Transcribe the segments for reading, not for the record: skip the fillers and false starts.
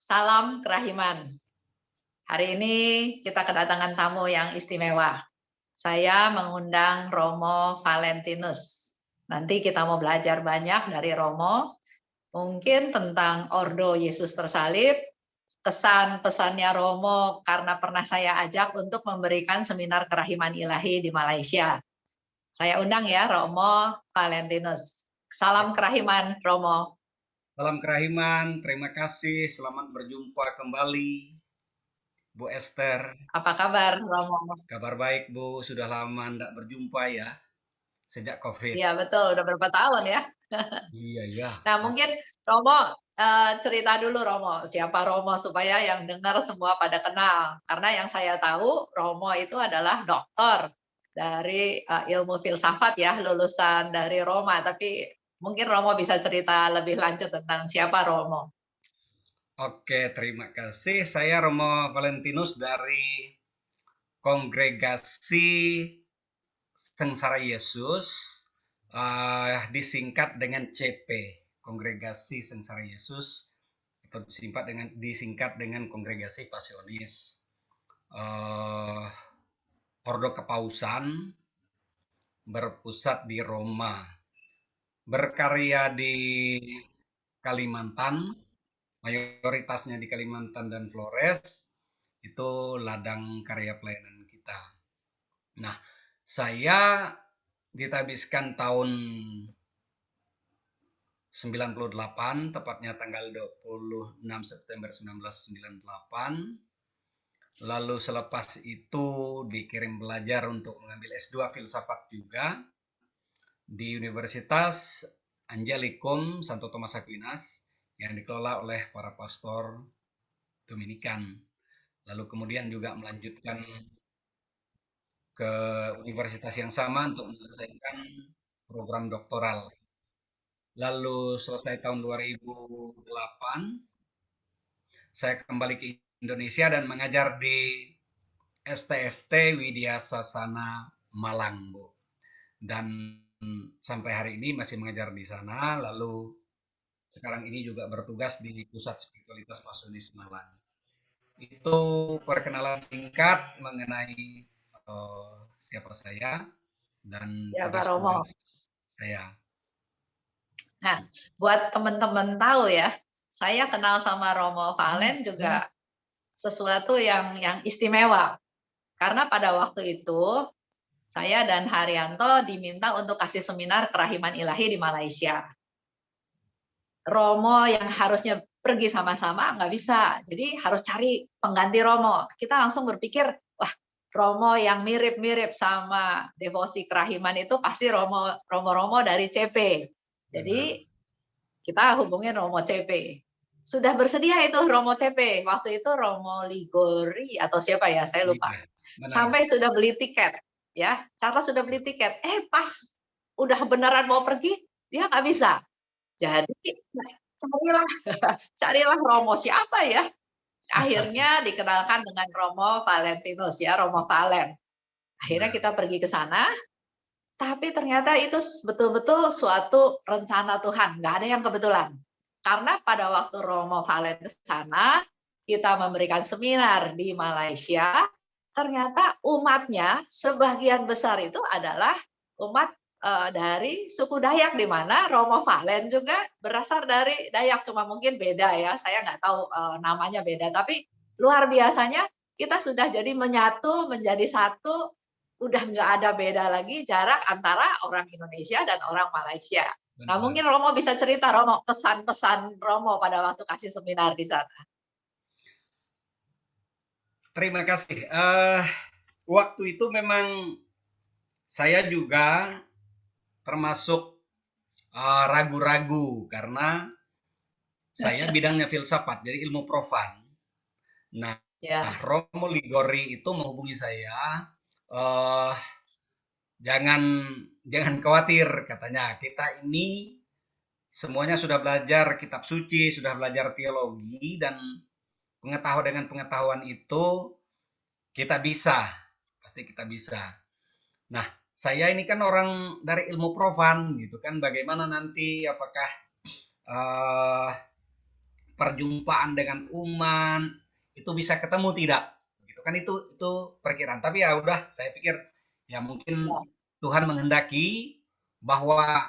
Salam kerahiman. Hari ini kita kedatangan tamu yang istimewa. Saya mengundang Romo Valentinus. Nanti kita mau belajar banyak dari Romo, mungkin tentang Ordo Yesus Tersalib, kesan pesannya Romo karena pernah saya ajak untuk memberikan seminar kerahiman ilahi di Malaysia. Saya undang ya Romo Valentinus. Ya. Salam kerahiman Romo. Salam kerahiman, terima kasih. Selamat berjumpa kembali, Bu Esther. Apa kabar Romo? Kabar baik, Bu. Sudah lama tidak berjumpa ya, sejak COVID. Iya betul, udah berapa tahun ya. Iya, ya. Nah mungkin Romo, cerita dulu Romo, siapa Romo supaya yang dengar semua pada kenal. Karena yang saya tahu Romo itu adalah doktor dari, ilmu filsafat ya, lulusan dari Roma, tapi mungkin Romo bisa cerita lebih lanjut tentang siapa Romo. Oke, terima kasih. Saya Romo Valentinus dari Kongregasi Sengsara Yesus, disingkat dengan CP, Kongregasi Sengsara Yesus, atau disingkat dengan Kongregasi Pasionis. Ordo Kepausan berpusat di Roma, berkarya di Kalimantan, mayoritasnya di Kalimantan dan Flores, itu ladang karya pelayanan kita. Nah, saya ditabiskan tahun 98, tepatnya tanggal 26 September 1998. Lalu selepas itu dikirim belajar untuk mengambil S2 filsafat juga di Universitas Angelicum Santo Thomas Aquinas yang dikelola oleh para pastor Dominikan. Lalu kemudian juga melanjutkan ke universitas yang sama untuk menyelesaikan program doktoral. Lalu selesai tahun 2008, saya kembali ke Indonesia dan mengajar di STFT Widya Sasana Malang, Bu. Dan sampai hari ini masih mengajar di sana, lalu sekarang ini juga bertugas di Pusat Spiritualitas Pasionis Malang. Itu perkenalan singkat mengenai siapa saya dan Ya Pak Romo. tugas-tugas saya. Nah, buat teman-teman tahu ya, saya kenal sama Romo Valen juga sesuatu yang istimewa. Karena pada waktu itu saya dan Haryanto diminta untuk kasih seminar kerahiman ilahi di Malaysia. Romo yang harusnya pergi sama-sama nggak bisa, jadi harus cari pengganti Romo. Kita langsung berpikir, wah Romo yang mirip-mirip sama devosi kerahiman itu pasti Romo dari CP. Jadi kita hubungin Romo CP. Sudah bersedia itu Romo CP. Waktu itu Romo Ligori atau siapa ya, saya lupa. Sampai sudah beli tiket, ya. Charles sudah beli tiket. Pas udah beneran mau pergi, dia nggak bisa. Jadi carilah Romo siapa ya. Akhirnya dikenalkan dengan Romo Valentinus ya, Romo Valen. Akhirnya kita pergi ke sana, tapi ternyata itu betul-betul suatu rencana Tuhan, nggak ada yang kebetulan. Karena pada waktu Romo Valen ke sana, kita memberikan seminar di Malaysia, ternyata umatnya sebagian besar itu adalah umat dari suku Dayak, di mana Romo Valen juga berasal dari Dayak, cuma mungkin beda ya, saya nggak tahu namanya beda, tapi luar biasanya kita sudah jadi menyatu menjadi satu. Udah nggak ada beda lagi jarak antara orang Indonesia dan orang Malaysia. Nah mungkin Romo bisa cerita Romo kesan-pesan Romo pada waktu kasih seminar di sana. Terima kasih. Waktu itu memang saya juga termasuk ragu-ragu karena saya bidangnya filsafat, jadi ilmu profan. Nah, Ya. Romo Ligori itu menghubungi saya, jangan khawatir katanya, kita ini semuanya sudah belajar kitab suci, sudah belajar teologi, dan dengan pengetahuan itu kita bisa, pasti kita bisa. Nah, saya ini kan orang dari ilmu profan gitu kan, bagaimana nanti apakah perjumpaan dengan umat itu bisa ketemu tidak? Gitu kan, itu perkiraan. Tapi ya udah, saya pikir ya mungkin Ya, Tuhan menghendaki bahwa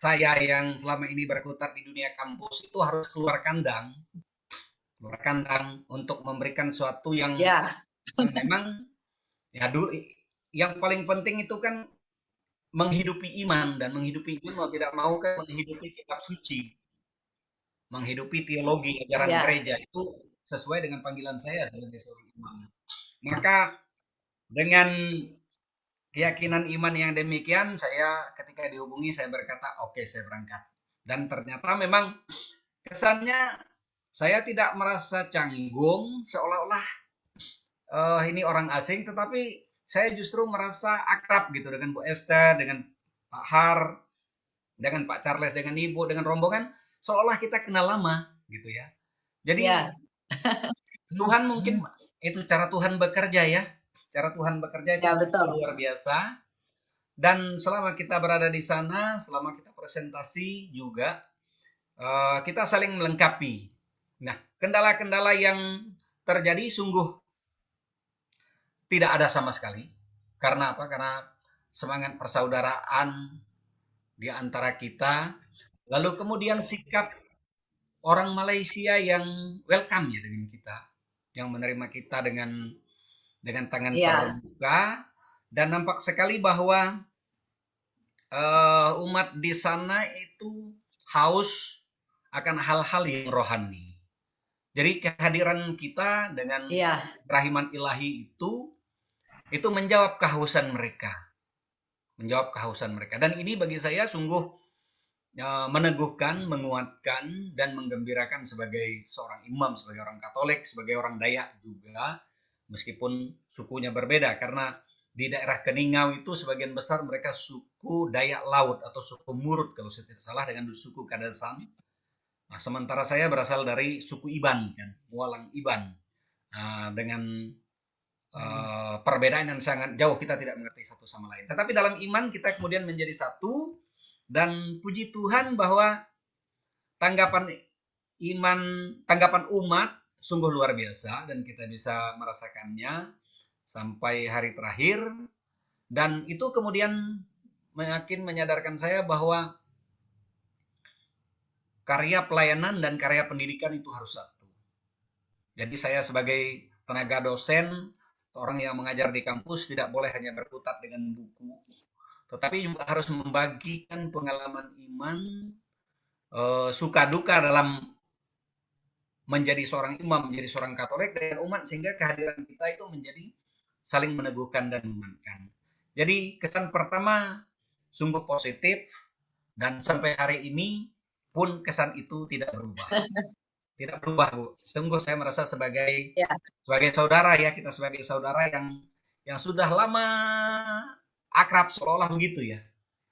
saya yang selama ini berkutat di dunia kampus itu harus keluar kandang untuk memberikan sesuatu ya, yang memang ya dulu, yang paling penting itu kan menghidupi iman, dan menghidupi iman mau tidak mau kan menghidupi kitab suci, menghidupi teologi ajaran ya, gereja, itu sesuai dengan panggilan saya sebagai seorang imam. Maka dengan keyakinan iman yang demikian, saya ketika dihubungi saya berkata, oke, saya berangkat. Dan ternyata memang kesannya saya tidak merasa canggung seolah-olah ini orang asing, tetapi saya justru merasa akrab gitu dengan Bu Esther, dengan Pak Har, dengan Pak Charles, dengan Ibu, dengan rombongan, seolah kita kenal lama gitu ya. Jadi ya, Tuhan mungkin itu cara Tuhan bekerja ya. Cara Tuhan bekerja itu ya betul. luar biasa. Dan selama kita berada di sana, selama kita presentasi juga, kita saling melengkapi. Nah, kendala-kendala yang terjadi sungguh tidak ada sama sekali. Karena apa? Karena semangat persaudaraan di antara kita. Lalu kemudian sikap orang Malaysia yang welcome ya dengan kita, yang menerima kita dengan tangan Ya, terbuka, dan nampak sekali bahwa umat di sana itu haus akan hal-hal yang rohani. Jadi kehadiran kita dengan ya, kerahiman ilahi itu menjawab kehausan mereka, Dan ini bagi saya sungguh meneguhkan, menguatkan, dan menggembirakan sebagai seorang imam, sebagai orang Katolik, sebagai orang Dayak juga, meskipun sukunya berbeda. Karena di daerah Keningau itu sebagian besar mereka suku Dayak Laut atau suku Murut kalau saya tidak salah, dengan suku Kadasan. Nah, sementara saya berasal dari suku Iban, kan, Mualang Iban. Dengan perbedaan yang sangat jauh, kita tidak mengerti satu sama lain. Tetapi dalam iman kita kemudian menjadi satu, dan puji Tuhan bahwa tanggapan tanggapan umat sungguh luar biasa, dan kita bisa merasakannya sampai hari terakhir. Dan itu kemudian makin menyadarkan saya bahwa karya pelayanan dan karya pendidikan itu harus satu. Jadi saya sebagai tenaga dosen, orang yang mengajar di kampus, tidak boleh hanya berkutat dengan buku, tetapi juga harus membagikan pengalaman iman, suka duka dalam menjadi seorang imam, menjadi seorang Katolik dengan umat, sehingga kehadiran kita itu menjadi saling meneguhkan dan menguatkan. Jadi kesan pertama sungguh positif, dan sampai hari ini pun kesan itu tidak berubah. Tidak berubah, Bu. Sungguh saya merasa sebagai ya, saudara ya, kita sebagai saudara yang sudah lama akrab seolah begitu ya.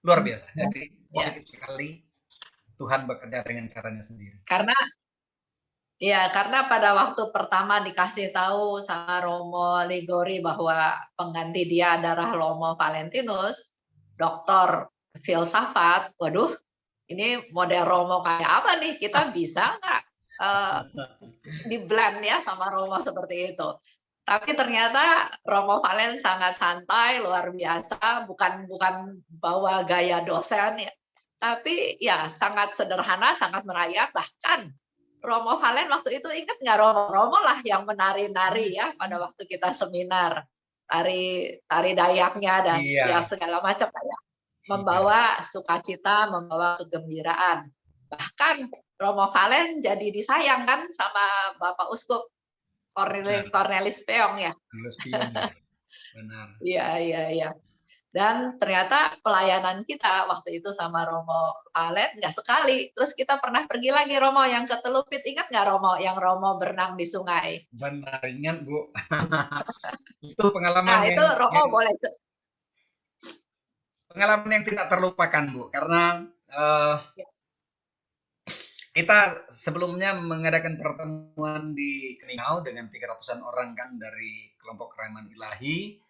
Luar biasa. Jadi ya. positif sekali, Tuhan bekerja dengan caranya sendiri. Karena pada waktu pertama dikasih tahu sama Romo Ligori bahwa pengganti dia adalah Romo Valentinus, doktor filsafat. Waduh, ini model Romo kayak apa nih? Kita bisa nggak di-blend ya sama Romo seperti itu? Tapi ternyata Romo Valen sangat santai, luar biasa, bukan bukan bawa gaya dosen ya, tapi ya sangat sederhana, sangat merayap. Bahkan Romo Valen waktu itu ingat nggak, Romo lah yang menari-nari ya pada waktu kita seminar, tari Dayaknya dan ya Iya, segala macam ya, iya. membawa sukacita, membawa kegembiraan. Bahkan Romo Valen jadi disayang kan sama Bapak Uskup Benar. Cornelis Peong ya. Harus pion ya. Benar. Iya, iya, iya. Dan ternyata pelayanan kita waktu itu sama Romo Valen nggak sekali. Terus kita pernah pergi lagi Romo yang ke Telupit, ingat nggak Romo yang Romo berenang di sungai? Benar, ingat Bu. Itu pengalaman Nah itu yang Romo boleh. tidak terlupakan Bu, karena eh, kita sebelumnya mengadakan pertemuan di Keningau dengan 300-an orang kan dari kelompok Kerahiman Ilahi.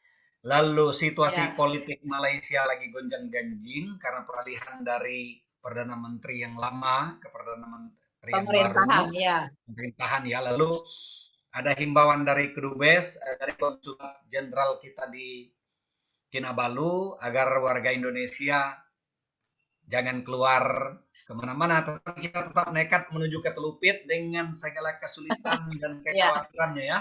Lalu situasi Ya, politik Malaysia lagi gonjang-ganjing karena peralihan dari Perdana Menteri yang lama ke Rian Pemerintahan, Baru, ya. pemerintahan ya. Lalu ada himbauan dari Kedubes, dari Konsulat Jenderal kita di Kinabalu agar warga Indonesia jangan keluar kemana-mana, tetapi kita tetap nekat menuju ke Telupit dengan segala kesulitan dan Iya, kekhawatirannya ya.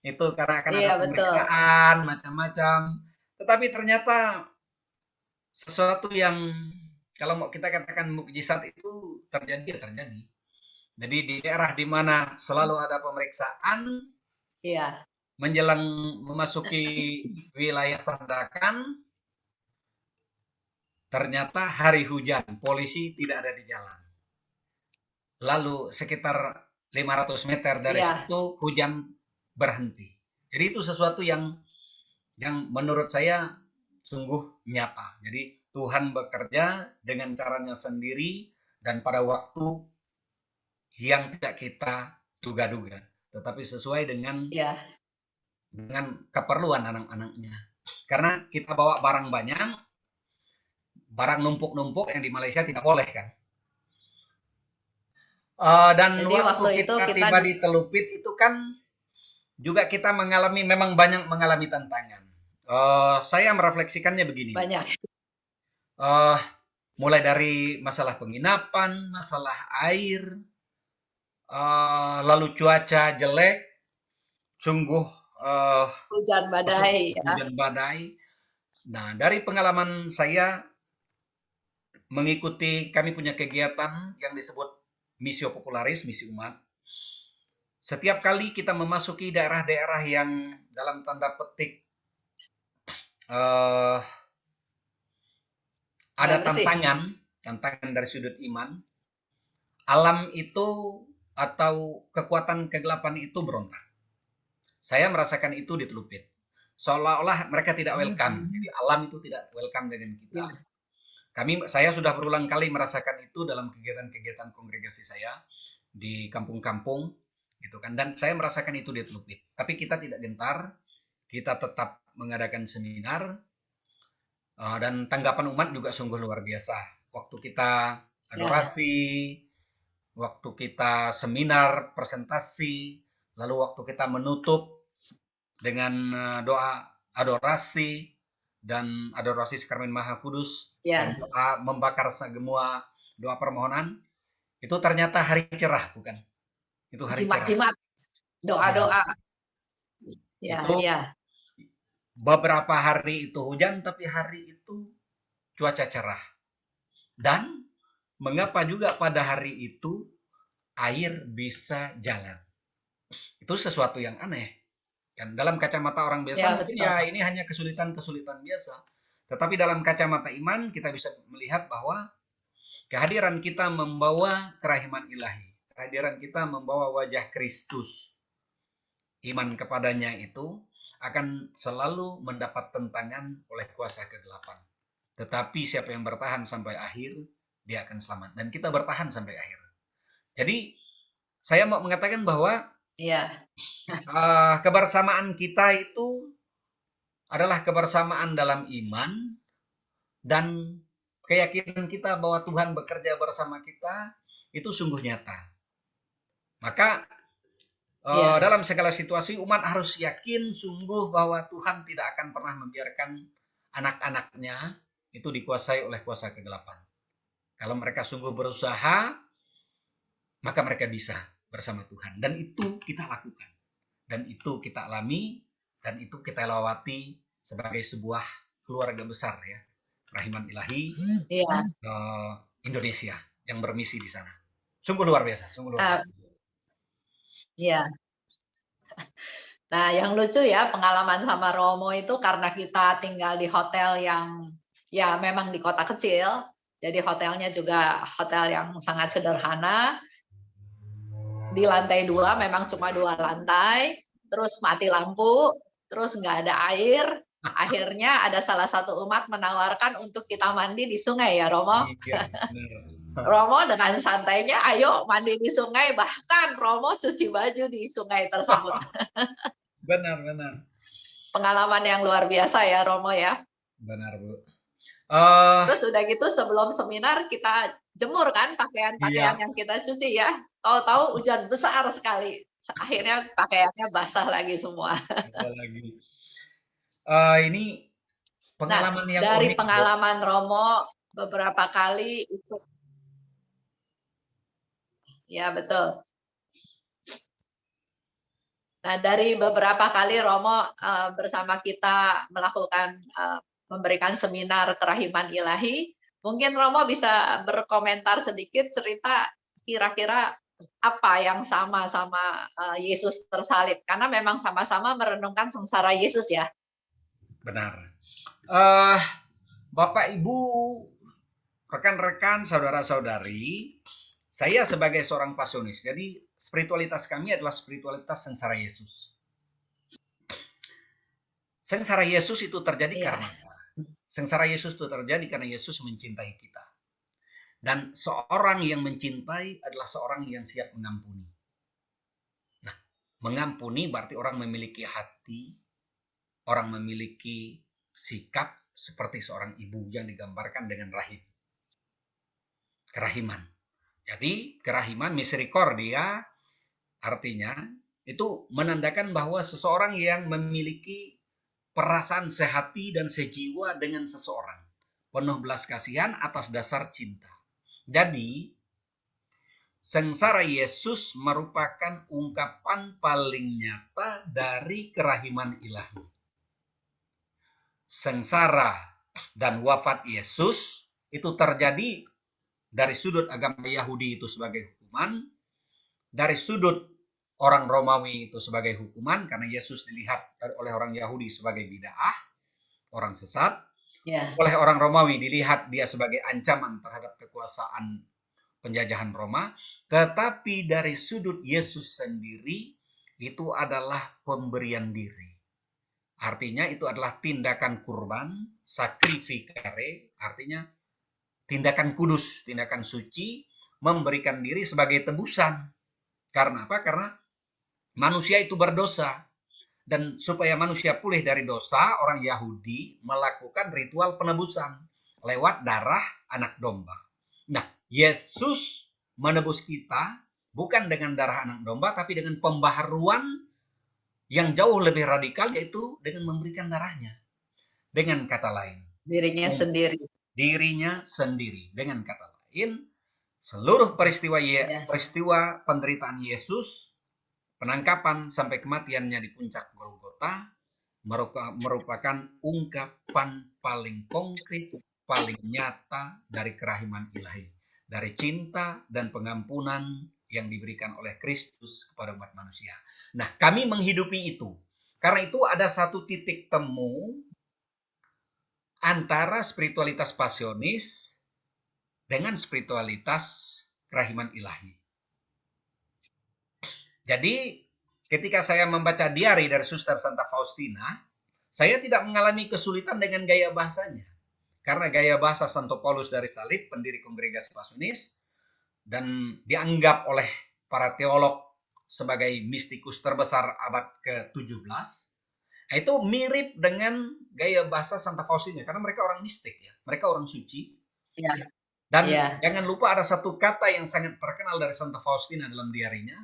Itu karena akan ada iya betul. pemeriksaan macam-macam. Tetapi ternyata sesuatu yang kalau mau kita katakan mukjizat itu terjadi ya terjadi. Jadi di daerah di mana selalu ada pemeriksaan Iya, menjelang memasuki wilayah Sandakan, ternyata hari hujan, polisi tidak ada di jalan. Lalu sekitar 500 meter dari iya, situ hujan berhenti. Jadi itu sesuatu yang menurut saya sungguh nyata. Jadi Tuhan bekerja dengan caranya sendiri dan pada waktu yang tidak kita duga-duga, tetapi sesuai iya. dengan keperluan anak-anaknya. Karena kita bawa barang banyak, barang numpuk-numpuk yang di Malaysia tidak boleh kan. Dan Jadi waktu waktu itu kita kita tiba di Telupit itu kan juga kita mengalami memang banyak mengalami tantangan. Saya merefleksikannya begini, Bu. banyak. Uh, Mulai dari masalah penginapan, masalah air, lalu cuaca jelek, sungguh uh, Hujan badai, ya. hujan badai. Nah, dari pengalaman saya mengikuti, kami punya kegiatan yang disebut Missio Popularis, misi umat. Setiap kali kita memasuki daerah-daerah yang dalam tanda petik uh, ada Nggak bersih. tantangan dari sudut iman, alam itu atau kekuatan kegelapan itu berontak. Saya merasakan itu di Telupit. Seolah-olah mereka tidak welcome. Jadi alam itu tidak welcome dengan kita. Ya, Saya sudah berulang kali merasakan itu dalam kegiatan-kegiatan kongregasi saya di kampung-kampung, gitu kan. Dan saya merasakan itu di Telupit. Tapi kita tidak gentar, kita tetap mengadakan seminar, dan tanggapan umat juga sungguh luar biasa. Waktu kita ya, adorasi, waktu kita seminar, presentasi, lalu waktu kita menutup dengan doa adorasi dan adorasi Sakramen Maha Kudus dan ya. doa membakar semua doa permohonan, itu ternyata hari cerah, bukan? Itu hari cerah. Jimat-jimat, Ya, doa-doa. Ya, itu ya. beberapa hari itu hujan, tapi hari itu cuaca cerah. Dan mengapa juga pada hari itu air bisa jalan? Itu sesuatu yang aneh. Kan dalam kacamata orang biasa Ya, mungkin betul. ya ini hanya kesulitan-kesulitan biasa. Tetapi dalam kacamata iman kita bisa melihat bahwa kehadiran kita membawa kerahiman ilahi. Kehadiran kita membawa wajah Kristus. Iman kepadanya itu akan selalu mendapat tentangan oleh kuasa kegelapan. Tetapi siapa yang bertahan sampai akhir, dia akan selamat. Dan kita bertahan sampai akhir. Jadi saya mau mengatakan bahwa Iya, kebersamaan kita itu adalah kebersamaan dalam iman dan keyakinan kita bahwa Tuhan bekerja bersama kita itu sungguh nyata. Maka iya. dalam segala situasi umat harus yakin sungguh bahwa Tuhan tidak akan pernah membiarkan anak-anaknya itu dikuasai oleh kuasa kegelapan. Kalau mereka sungguh berusaha, maka mereka bisa bersama Tuhan. Dan itu kita lakukan. Dan itu kita alami. Dan itu kita lewati sebagai sebuah keluarga besar ya. Rahiman Ilahi Iya. Indonesia yang bermisi di sana. Sungguh luar biasa, sungguh luar Ah, biasa. iya. Nah, yang lucu ya pengalaman sama Romo itu karena kita tinggal di hotel yang ya memang di kota kecil. Jadi hotelnya juga hotel yang sangat sederhana. Di lantai 2 memang cuma 2 lantai, terus mati lampu, terus nggak ada air. Akhirnya ada salah satu umat menawarkan untuk kita mandi di sungai ya Romo. Iya, benar. Romo dengan santainya, ayo mandi di sungai, bahkan Romo cuci baju di sungai tersebut. Benar, benar. Pengalaman yang luar biasa ya Romo ya. Benar, Bu. Uh, Terus udah gitu sebelum seminar kita jemur kan pakaian-pakaian Iya, yang kita cuci ya. Tahu-tahu hujan besar sekali. Akhirnya pakaiannya basah lagi semua. ada lagi. Ini Nah, pengalaman yang dari unik, Bu. pengalaman Romo beberapa kali itu ya betul. Nah, dari beberapa kali Romo bersama kita melakukan memberikan seminar kerahiman ilahi, mungkin Romo bisa berkomentar sedikit cerita kira-kira apa yang sama Yesus tersalib karena memang sama-sama merenungkan sengsara Yesus ya. Benar. Eh, Bapak, Ibu, rekan-rekan, saudara-saudari, saya sebagai seorang pasionis, jadi spiritualitas kami adalah spiritualitas sengsara Yesus. Sengsara Yesus itu terjadi Iya. karena apa? Sengsara Yesus itu terjadi karena Yesus mencintai kita. Dan seorang yang mencintai adalah seorang yang siap mengampuni. Nah, mengampuni berarti orang memiliki hati, orang memiliki sikap seperti seorang ibu yang digambarkan dengan rahim. Kerahiman. Jadi, kerahiman misericordia artinya itu menandakan bahwa seseorang yang memiliki perasaan sehati dan sejiwa dengan seseorang. Penuh belas kasihan atas dasar cinta. Jadi, sengsara Yesus merupakan ungkapan paling nyata dari kerahiman ilahi. Sengsara dan wafat Yesus itu terjadi dari sudut agama Yahudi itu sebagai hukuman, dari sudut orang Romawi itu sebagai hukuman karena Yesus dilihat oleh orang Yahudi sebagai bid'ah, orang sesat, Ya. oleh orang Romawi dilihat dia sebagai ancaman terhadap kekuasaan penjajahan Roma, tetapi dari sudut Yesus sendiri itu adalah pemberian diri. Artinya itu adalah tindakan kurban, sacrificare, artinya tindakan kudus, tindakan suci, memberikan diri sebagai tebusan. Karena apa? Karena manusia itu berdosa. Dan supaya manusia pulih dari dosa, orang Yahudi melakukan ritual penebusan lewat darah anak domba. Nah, Yesus menebus kita bukan dengan darah anak domba, tapi dengan pembaharuan yang jauh lebih radikal, yaitu dengan memberikan darahnya. Dengan kata lain, Dirinya sendiri. dirinya sendiri. Dengan kata lain, seluruh Ya. peristiwa penderitaan Yesus, penangkapan sampai kematiannya di puncak Golgota, merupakan ungkapan paling konkret, paling nyata dari kerahiman ilahi, dari cinta dan pengampunan yang diberikan oleh Kristus kepada umat manusia. Nah, kami menghidupi itu. Karena itu ada satu titik temu antara spiritualitas pasionis dengan spiritualitas kerahiman ilahi. Jadi, ketika saya membaca diari dari Suster Santa Faustina, saya tidak mengalami kesulitan dengan gaya bahasanya. Karena gaya bahasa Santo Paulus dari Salib, pendiri kongregasi Pasionis, dan dianggap oleh para teolog sebagai mistikus terbesar abad ke-17, itu mirip dengan gaya bahasa Santa Faustina. Karena mereka orang mistik, ya, mereka orang suci. Ya. Dan Ya. jangan lupa ada satu kata yang sangat terkenal dari Santa Faustina dalam diarinya,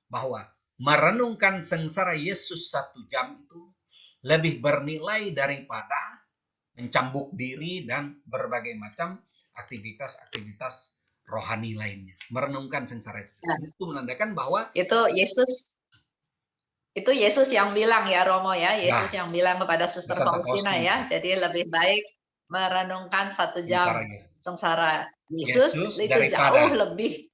bahwa merenungkan sengsara Yesus 1 jam itu lebih bernilai daripada mencambuk diri dan berbagai macam aktivitas-aktivitas rohani lainnya. Merenungkan sengsara Yesus. Ya. Itu menandakan bahwa Itu Yesus yang bilang ya Romo ya, Yesus ya, yang bilang kepada Suster Santa Faustina ya, Faustina, jadi lebih baik merenungkan 1 sengsara jam Yesus. sengsara Yesus Yesus itu jauh daripada, lebih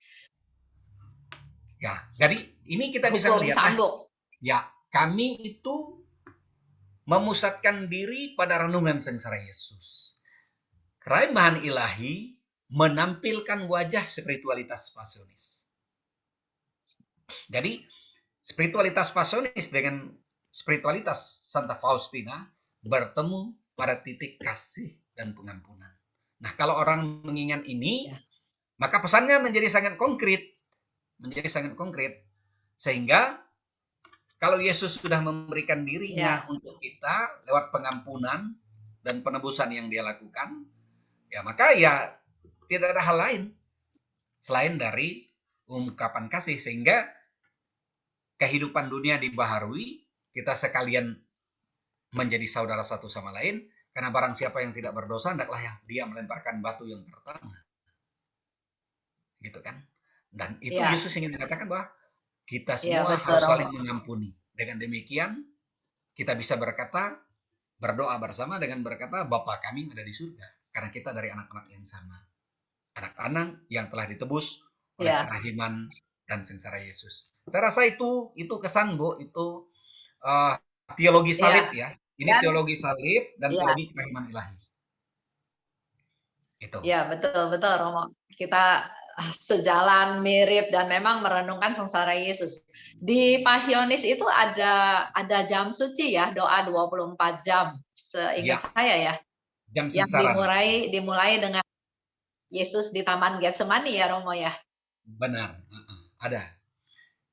ya, jadi ini kita bisa hukum melihat, cambuk. ya, kami itu memusatkan diri pada renungan sengsara Yesus. Kerahiman ilahi menampilkan wajah spiritualitas pasionis. Jadi, spiritualitas pasionis dengan spiritualitas Santa Faustina bertemu pada titik kasih dan pengampunan. Nah, kalau orang mengingat ini, maka pesannya menjadi sangat konkret. Sehingga kalau Yesus sudah memberikan dirinya untuk kita lewat pengampunan dan penebusan yang dia lakukan, ya maka ya tidak ada hal lain selain dari ungkapan kasih, sehingga kehidupan dunia dibaharui, kita sekalian menjadi saudara satu sama lain, karena barang siapa yang tidak berdosa, hendaklah yang dia melemparkan batu yang pertama, gitu kan? Dan itu Ya, Yesus ingin mengatakan bahwa kita iya semua betul harus Romo. saling mengampuni. Dengan demikian, kita bisa berkata, berdoa bersama dengan berkata, Bapa kami yang ada di surga. Karena kita dari anak-anak yang sama. Anak-anak yang telah ditebus oleh Ya, kerahiman dan sengsara Yesus. Saya rasa itu kesan, Bu, itu uh, teologi ya. salib ya. Ini Dan teologi salib dan ya, teologi kerahiman ilahi. Itu. ya betul betul Romo. Kita sejalan mirip dan memang merenungkan sengsara Yesus. Di Pasionis itu ada jam suci ya, doa 24 jam Ya, seingat saya ya, jam yang sengsara namanya. dimulai dengan Yesus di Taman Getsemani ya Romo ya. Benar, ada.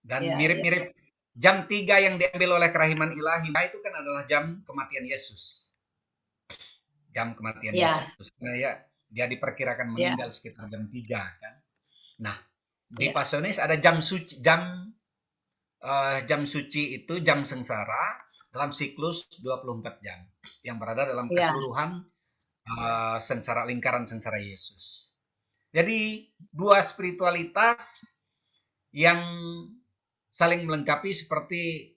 Dan Ya, ya, mirip-mirip jam 3 yang diambil oleh kerahiman ilahi, nah itu kan adalah jam kematian Yesus. Jam kematian ya, Yesus. Nah, ya, dia diperkirakan ya, meninggal sekitar jam 3 kan. Nah, di ya, Pasionis ada jam suci, jam suci itu jam sengsara dalam siklus 24 jam yang berada dalam ya, keseluruhan sengsara, lingkaran sengsara Yesus. Jadi dua spiritualitas yang saling melengkapi seperti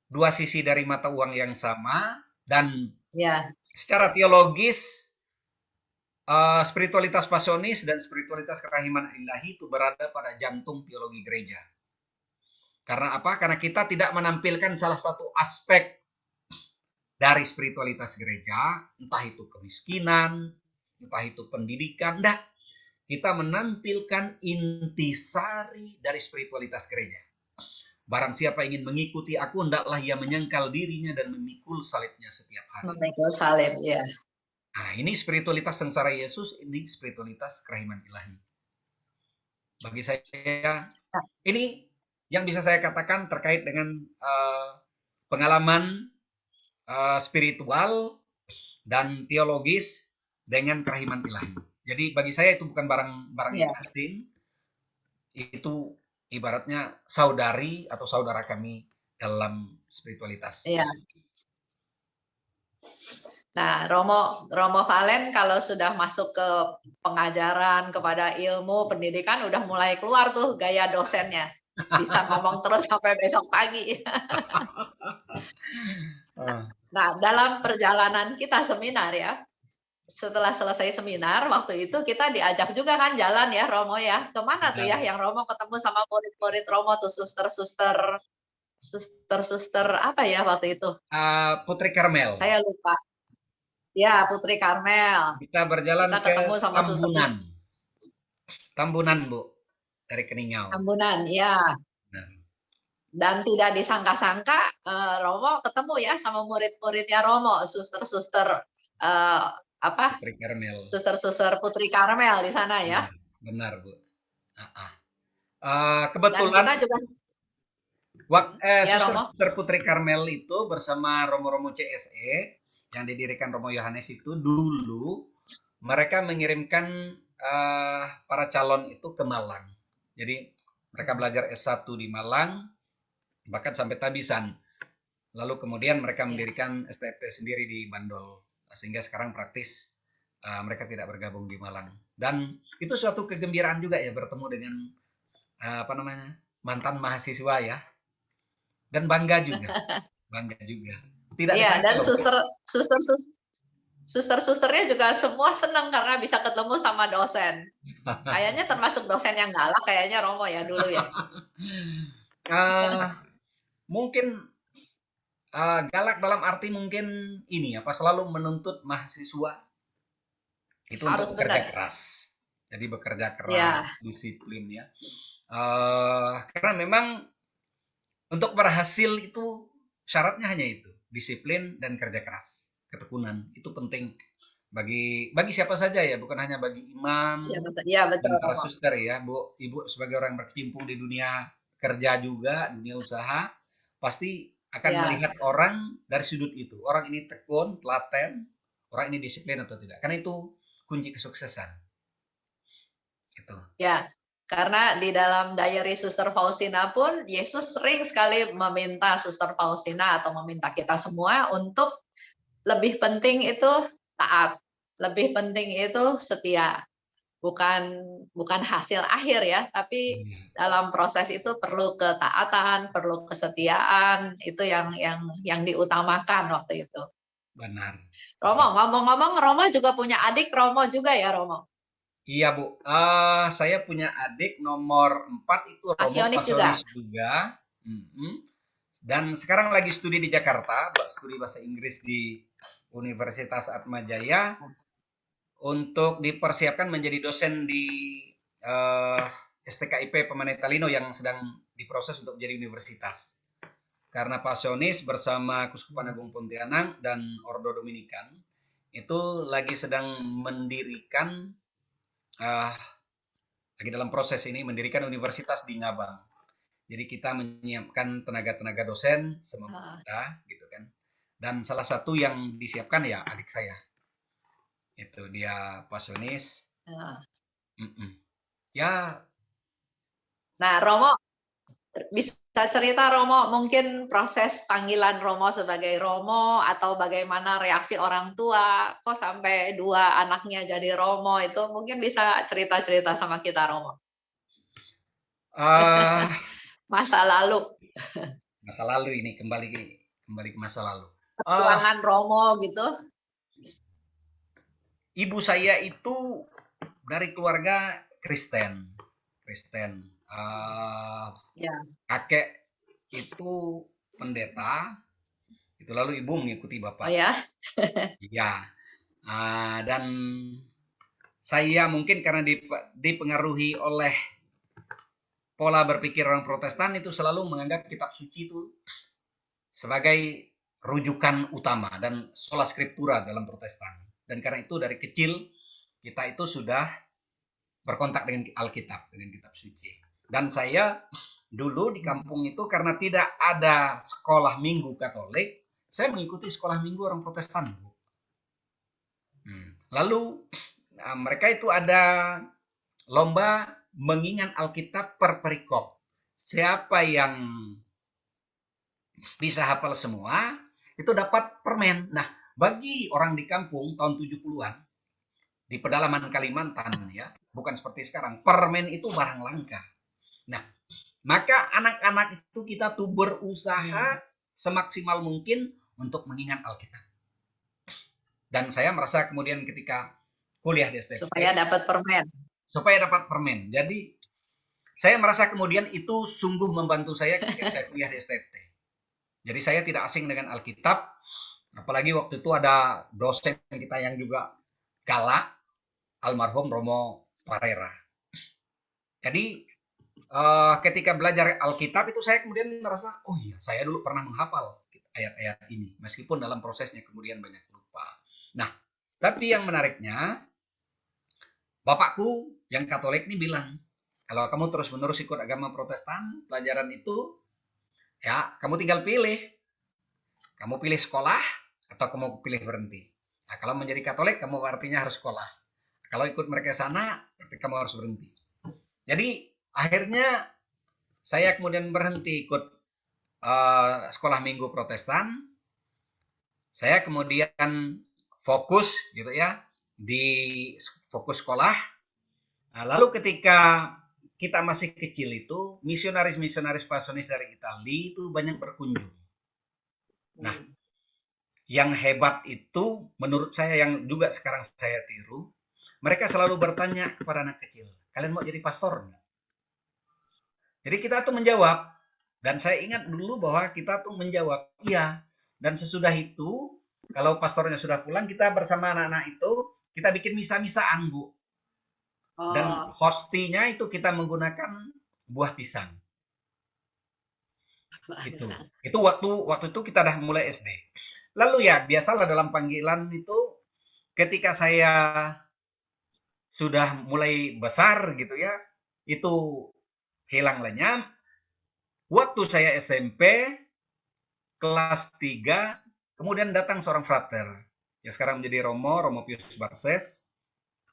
dua sisi dari mata uang yang sama, dan ya, secara teologis spiritualitas pasionis dan spiritualitas kerahiman ilahi itu berada pada jantung teologi gereja. Karena apa? Karena kita tidak menampilkan salah satu aspek dari spiritualitas gereja, entah itu kemiskinan, entah itu pendidikan, enggak. Kita menampilkan intisari dari spiritualitas gereja. Barang siapa ingin mengikuti aku, hendaklah ia menyangkal dirinya dan memikul salibnya setiap hari. memikul salib ya. Nah, ini spiritualitas sengsara Yesus, ini spiritualitas kerahiman ilahi. Bagi saya, ini yang bisa saya katakan terkait dengan pengalaman spiritual dan teologis dengan kerahiman ilahi. Jadi bagi saya itu bukan barang yang Ya, asing, itu ibaratnya saudari atau saudara kami dalam spiritualitas. ya. Nah, Romo Valen kalau sudah masuk ke pengajaran kepada ilmu pendidikan udah mulai keluar tuh gaya dosennya. Bisa ngomong terus sampai besok pagi. Nah, dalam perjalanan kita seminar ya, setelah selesai seminar waktu itu kita diajak juga kan jalan ya Romo ya. Kemana tuh ya Benar. yang Romo ketemu sama murid-murid Romo tuh suster-suster apa ya waktu itu? Putri Karmel. Saya lupa. Ya, Putri Karmel. Kita berjalan Kita ke ketemu sama suster Tambunan. Tambunan, Bu, dari Keningau. Tambunan, ya. Nah, Dan tidak disangka-sangka Romo ketemu ya sama murid-muridnya Romo, suster-suster apa? Putri Karmel. Suster-suster Putri Karmel di sana ya. Benar, benar, Bu. Dan Kebetulan kita juga ya Romo. Suster Putri Karmel itu bersama Romo-Romo CSE yang didirikan Romo Yohanes itu dulu mereka mengirimkan para calon itu ke Malang. Jadi mereka belajar S1 di Malang, bahkan sampai tabisan. Lalu kemudian mereka Ya. mendirikan STP sendiri di Bandol, sehingga sekarang praktis mereka tidak bergabung di Malang. Dan itu suatu kegembiraan juga ya bertemu dengan apa namanya, mantan mahasiswa ya, dan bangga juga, bangga juga. Tidak Iya, disangka dan loh. suster-susternya juga semua senang karena bisa ketemu sama dosen. Kayaknya termasuk dosen yang galak kayaknya Romo ya dulu ya. Mungkin galak dalam arti mungkin ini apa, selalu menuntut mahasiswa itu untuk Harus bekerja benar. keras. Jadi bekerja keras, Ya, disiplin ya. Karena memang untuk berhasil itu syaratnya hanya itu, disiplin dan kerja keras, ketekunan. Itu penting bagi siapa saja ya, bukan hanya bagi imam ya betul dan para Romo. suster ya, Bu, Ibu sebagai orang berkecimpung di dunia kerja juga, dunia usaha, pasti akan Ya, melihat orang dari sudut itu. Orang ini tekun, telaten, orang ini disiplin atau tidak. Karena itu kunci kesuksesan. Gitu. ya. Karena di dalam diary Suster Faustina pun Yesus sering sekali meminta Suster Faustina atau meminta kita semua untuk lebih penting itu taat, lebih penting itu setia. Bukan bukan hasil akhir ya, tapi Iya, dalam proses itu perlu ketaatan, perlu kesetiaan, itu yang diutamakan waktu itu. benar. Romo, Begitu. ngomong-ngomong Romo juga punya adik Romo juga ya Romo? Iya, Bu. Saya punya adik nomor 4 itu Romo Pasionis Pasionis juga? juga. Mhm. Dan sekarang lagi studi di Jakarta, studi bahasa Inggris di Universitas Atmajaya untuk dipersiapkan menjadi dosen di eh, STKIP Pemanei Talino yang sedang diproses untuk menjadi universitas. Karena Pasionis bersama Kuskupan Agung Pontianak dan Ordo Dominikan itu lagi sedang mendirikan eh, lagi dalam proses ini mendirikan universitas di Ngabang. Jadi kita menyiapkan tenaga-tenaga dosen semampu Heeh, kita, gitu kan. Dan salah satu yang disiapkan ya adik saya. Itu dia pasionis. heeh. Mm-mm. Ya, Nah Romo, bisa cerita Romo mungkin proses panggilan Romo sebagai Romo atau bagaimana reaksi orang tua, kok sampai 2 anaknya jadi Romo itu mungkin bisa cerita-cerita sama kita Romo? uh, Masa lalu, masa lalu ini kembali ke masa lalu. Uh, perjuangan Romo gitu? Ibu saya itu dari keluarga Kristen, Kristen. Ya, Kakek itu pendeta, itu lalu ibu mengikuti oh bapak. ya? Iya. Dan saya mungkin karena dipengaruhi oleh pola berpikir orang Protestan itu selalu menganggap kitab suci itu sebagai rujukan utama dan sola scriptura dalam Protestan. Dan karena itu dari kecil kita itu sudah berkontak dengan Alkitab, dengan kitab suci. Dan saya dulu di kampung itu karena tidak ada sekolah minggu Katolik, saya mengikuti sekolah minggu orang Protestan. Lalu mereka itu ada lomba mengingat Alkitab per perikop. Siapa yang bisa hafal semua, itu dapat permen. Nah, bagi orang di kampung tahun 70-an, di pedalaman Kalimantan ya, bukan seperti sekarang, permen itu barang langka. Nah, maka anak-anak itu kita tuh berusaha semaksimal mungkin untuk mengingat Alkitab. Dan saya merasa kemudian ketika kuliah di STFT, Supaya dapat permen. supaya dapat permen. Jadi saya merasa kemudian itu sungguh membantu saya ketika saya kuliah di STFT. Jadi saya tidak asing dengan Alkitab, apalagi waktu itu ada dosen kita yang juga galak, almarhum Romo Parera. Jadi ketika belajar Alkitab itu saya kemudian merasa, oh iya, saya dulu pernah menghafal ayat-ayat ini, meskipun dalam prosesnya kemudian banyak lupa. Nah, tapi yang menariknya, bapakku yang Katolik ini bilang, kalau kamu terus-menerus ikut agama Protestan, pelajaran itu, ya kamu tinggal pilih. Kamu pilih sekolah atau kamu pilih berhenti. Nah, kalau menjadi Katolik, kamu artinya harus sekolah. Kalau ikut mereka sana, berarti kamu harus berhenti. Jadi akhirnya saya kemudian berhenti ikut sekolah minggu Protestan. Saya kemudian fokus gitu ya di fokus sekolah. Nah, lalu ketika kita masih kecil itu misionaris-misionaris pasionis dari Italia itu banyak berkunjung. Nah, yang hebat itu menurut saya yang juga sekarang saya tiru, mereka selalu bertanya kepada anak kecil, kalian mau jadi pastor enggak? Jadi kita tuh menjawab, dan saya ingat dulu bahwa kita tuh menjawab, iya. Dan sesudah itu, kalau pastornya sudah pulang, kita bersama anak-anak itu, kita bikin misa-misaan, Bu. Dan Oh, hostinya itu kita menggunakan buah pisang. Itu. bisa. Itu waktu itu kita udah mulai SD. Lalu ya, biasalah dalam panggilan itu, ketika saya sudah mulai besar gitu ya, itu hilang lenyap. Waktu saya SMP, kelas 3, kemudian datang seorang frater. Ya sekarang menjadi Romo Pius Barses.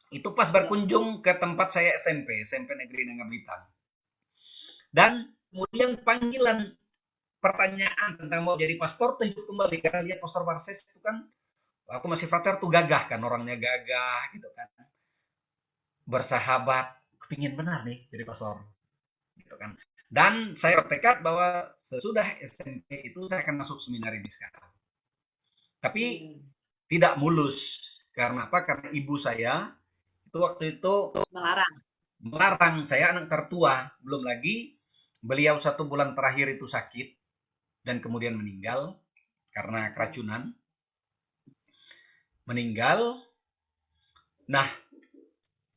Itu pas Ya. berkunjung ke tempat saya SMP Negeri Nangablitan. Dan kemudian panggilan pertanyaan tentang mau jadi pastor tuh hidup kembali karena lihat Pastor Barses itu kan waktu masih frater tuh gagah kan, orangnya gagah gitu kan, bersahabat, kepingin benar nih jadi pastor gitu kan. Dan saya bertekad bahwa sesudah SMP itu saya akan masuk seminari di sekarang. Tapi tidak mulus. Karena apa? Karena ibu saya itu waktu itu Melarang. melarang. Saya anak tertua, belum lagi beliau 1 bulan terakhir itu sakit dan kemudian meninggal karena keracunan. Meninggal. Nah,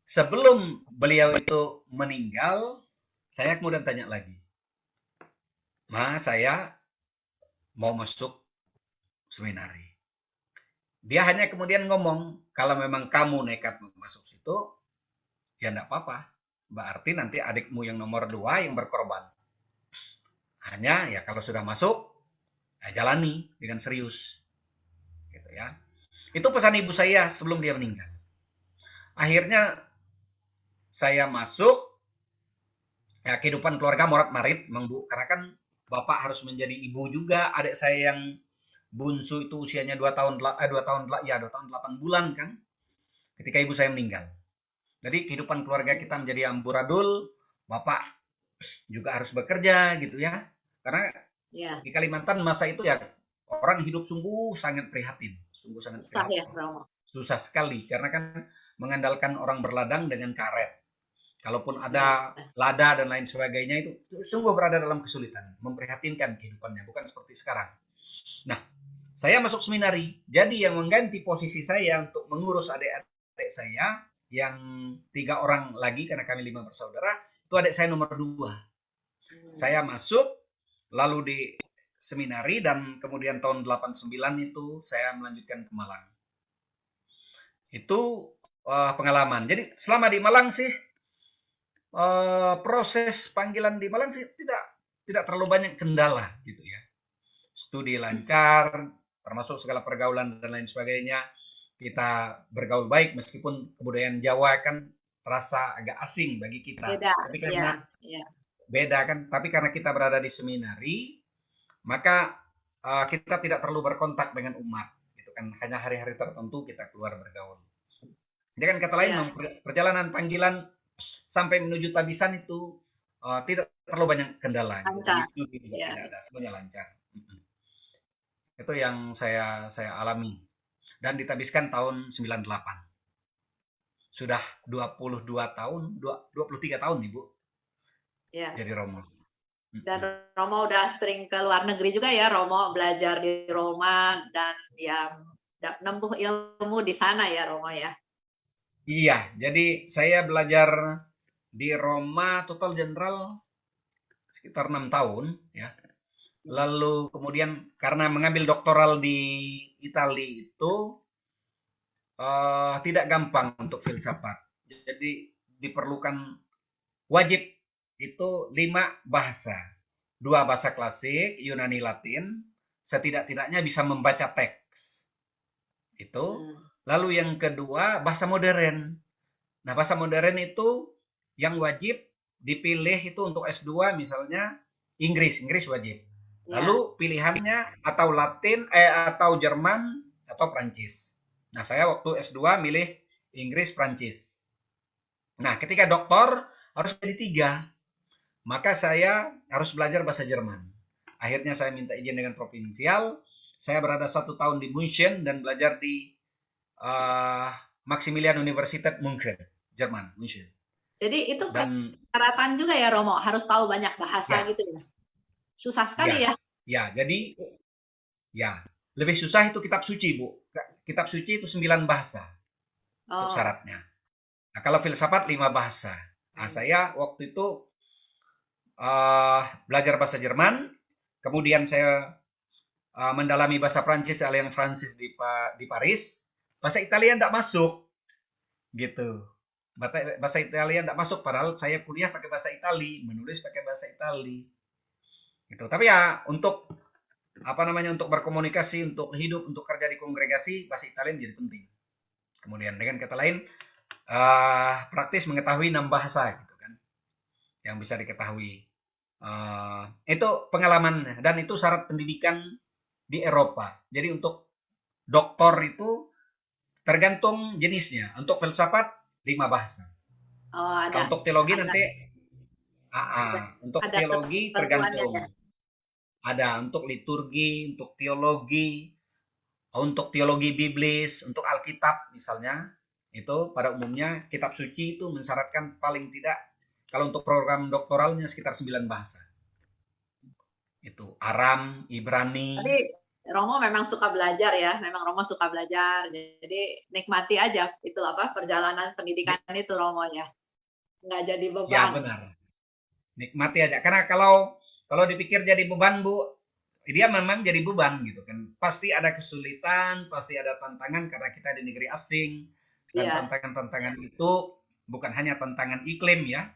sebelum beliau itu meninggal, saya kemudian tanya lagi, Ma, saya mau masuk seminari. Dia hanya kemudian ngomong, kalau memang kamu nekat masuk situ, ya enggak apa-apa. Berarti nanti adikmu yang nomor 2 yang berkorban. Hanya ya kalau sudah masuk, ya jalani dengan serius. Gitu ya. Itu pesan ibu saya sebelum dia meninggal. Akhirnya saya masuk, ya kehidupan keluarga morat-marit, Bu. Karena kan bapak harus menjadi ibu juga. Adik saya yang bunsu itu usianya 2 tahun 8 bulan kan ketika ibu saya meninggal. Jadi kehidupan keluarga kita menjadi amburadul, bapak juga harus bekerja gitu ya. Karena di Kalimantan masa itu ya orang hidup sungguh sangat prihatin, sungguh sangat Susah ya, prihatin. Romo. Susah sekali karena kan mengandalkan orang berladang dengan karet. Kalaupun ada lada dan lain sebagainya itu sungguh berada dalam kesulitan, memprihatinkan kehidupannya, bukan seperti sekarang. Nah, saya masuk seminari, jadi yang mengganti posisi saya untuk mengurus adik-adik saya yang 3 orang lagi karena kami 5 bersaudara, itu adik saya nomor 2. Saya masuk lalu di seminari dan kemudian tahun 89 itu saya melanjutkan ke Malang. Itu pengalaman. Jadi selama di Malang sih proses panggilan di Malang sih tidak terlalu banyak kendala gitu ya. Studi lancar, termasuk segala pergaulan dan lain sebagainya. Kita bergaul baik meskipun kebudayaan Jawa kan terasa agak asing bagi kita. Beda, Tapi karena beda kan, tapi karena kita berada di seminari, maka kita tidak perlu berkontak dengan umat gitu kan. Hanya hari-hari tertentu kita keluar bergaul. Jadi kan kata lain, perjalanan panggilan sampai menuju tabisan itu tidak terlalu banyak kendala. Lancar. Gitu. Juga tidak ada, semuanya lancar. Itu yang saya alami. Dan ditabiskan tahun 98. Sudah 22 tahun, 23 tahun Ibu. Jadi Romo. Dan Romo udah sering ke luar negeri juga ya, Romo belajar di Roma dan ya nempuh ilmu di sana ya, Romo ya. Iya, jadi saya belajar di Roma total general sekitar 6 tahun ya. Lalu kemudian karena mengambil doktoral di Italia itu tidak gampang untuk filsafat. Jadi diperlukan wajib itu 5 bahasa. 2 bahasa klasik, Yunani Latin, setidak-tidaknya bisa membaca teks. Itu. Lalu yang kedua bahasa modern. Nah, bahasa modern itu yang wajib dipilih itu untuk S2 misalnya Inggris wajib. Lalu pilihannya atau Latin atau Jerman atau Prancis. Nah, saya waktu S2 milih Inggris, Prancis. Nah, ketika doktor harus jadi 3. Maka saya harus belajar bahasa Jerman. Akhirnya saya minta izin dengan provinsial. Saya berada 1 tahun di München dan belajar di Maximilian Universität München, Jerman, München. Jadi itu persyaratan juga ya, Romo, harus tahu banyak bahasa gitu ya. Susah sekali ya. Ya, jadi lebih susah itu kitab suci, Bu. Kitab suci itu 9 bahasa untuk syaratnya. Nah, kalau filsafat 5 bahasa. Nah, saya waktu itu belajar bahasa Jerman, kemudian saya mendalami bahasa Prancis di Alliance Francis di Paris. Bahasa Italia tidak masuk, gitu. Bahasa Italia tidak masuk, padahal saya kuliah pakai bahasa Itali, menulis pakai bahasa Itali. Gitu. Tapi ya untuk untuk berkomunikasi, untuk hidup, untuk kerja di kongregasi, bahasa Italia menjadi penting. Kemudian dengan kata lain, praktis mengetahui 6 bahasa gitu kan, yang bisa diketahui. Itu pengalaman dan itu syarat pendidikan di Eropa. Jadi untuk doktor itu tergantung jenisnya. Untuk filsafat 5 bahasa. Oh, Kalau ada untuk teologi ada nanti ada untuk ada teologi ketentuannya tergantung. ya. Ada untuk liturgi, untuk teologi, untuk teologi biblis, untuk Alkitab misalnya. Itu pada umumnya kitab suci itu mensyaratkan paling tidak kalau untuk program doktoralnya sekitar 9 bahasa. Itu Aram, Ibrani. Tapi Romo memang suka belajar ya, memang Romo suka belajar. Jadi nikmati aja itu apa perjalanan pendidikan itu Romo ya. Nggak jadi Ya beban. benar. Nikmati aja. Karena kalau dipikir jadi beban, Bu, dia memang jadi beban gitu kan. Pasti ada kesulitan, pasti ada tantangan karena kita di negeri asing dan Iya, tantangan-tantangan itu bukan hanya tantangan iklim ya,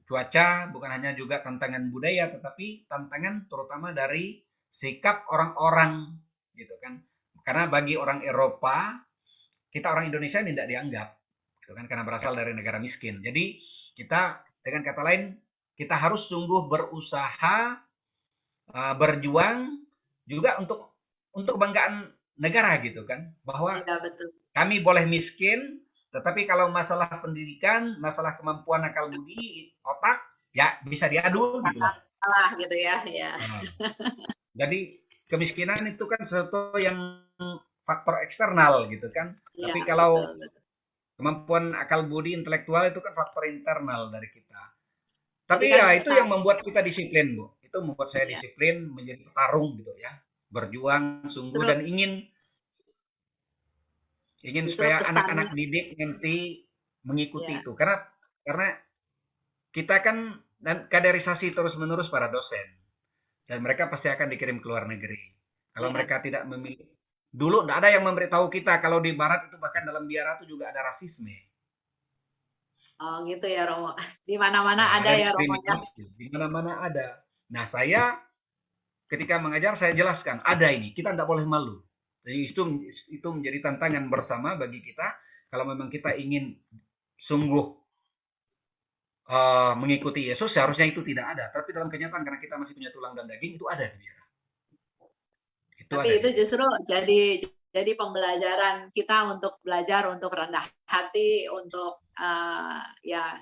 cuaca, bukan hanya juga tantangan budaya, tetapi tantangan terutama dari sikap orang-orang gitu kan. Karena bagi orang Eropa, kita orang Indonesia tidak dianggap gitu kan karena berasal dari negara miskin. Jadi kita dengan kata lain kita harus sungguh berusaha berjuang juga untuk kebanggaan negara gitu kan bahwa iya betul. kami boleh miskin tetapi kalau masalah pendidikan, masalah kemampuan akal budi, otak ya bisa diadu gitulah. Salah gitu ya, ya. Nah, jadi kemiskinan itu kan sesuatu yang faktor eksternal gitu kan. Iya, Tapi kalau betul, betul. kemampuan akal budi intelektual itu kan faktor internal dari kita. Jadi Tapi kan ya itu pesan yang membuat kita disiplin, Bu. Itu membuat saya ya, disiplin menjadi petarung gitu ya. Berjuang sungguh justru dan ingin justru supaya pesannya anak-anak didik nanti mengikuti ya, itu. Karena kita kan dan kaderisasi terus-menerus para dosen dan mereka pasti akan dikirim ke luar negeri. Kalau ya. mereka tidak memilih dulu tidak ada yang memberitahu kita kalau di barat itu bahkan dalam biara itu juga ada rasisme. Oh gitu ya Romo. Di mana-mana Ya, ada ada ya Romo ya. diskriminasi, di mana-mana ada. Nah, saya ketika mengajar saya jelaskan, ada ini, kita tidak boleh malu. Jadi itu menjadi tantangan bersama bagi kita kalau memang kita ingin sungguh mengikuti Yesus, seharusnya itu tidak ada. Tapi dalam kenyataan karena kita masih punya tulang dan daging, itu ada di biara. Itu Tapi ada di itu biara. justru jadi pembelajaran kita untuk belajar untuk rendah hati, untuk ya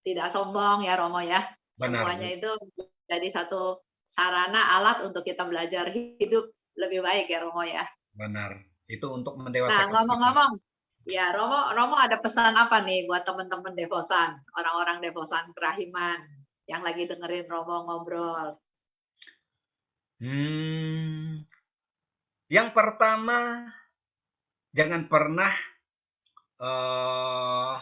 tidak sombong ya Romo ya. Benar, Semuanya Bu. itu jadi satu sarana alat untuk kita belajar hidup lebih baik ya Romo ya. Benar. Itu untuk Nah, mendewasakan kita. ngomong-ngomong, ya Romo Romo ada pesan apa nih buat teman-teman devosan, orang-orang devosan Kerahiman yang lagi dengerin Romo ngobrol? Hmm, yang pertama, jangan pernah uh,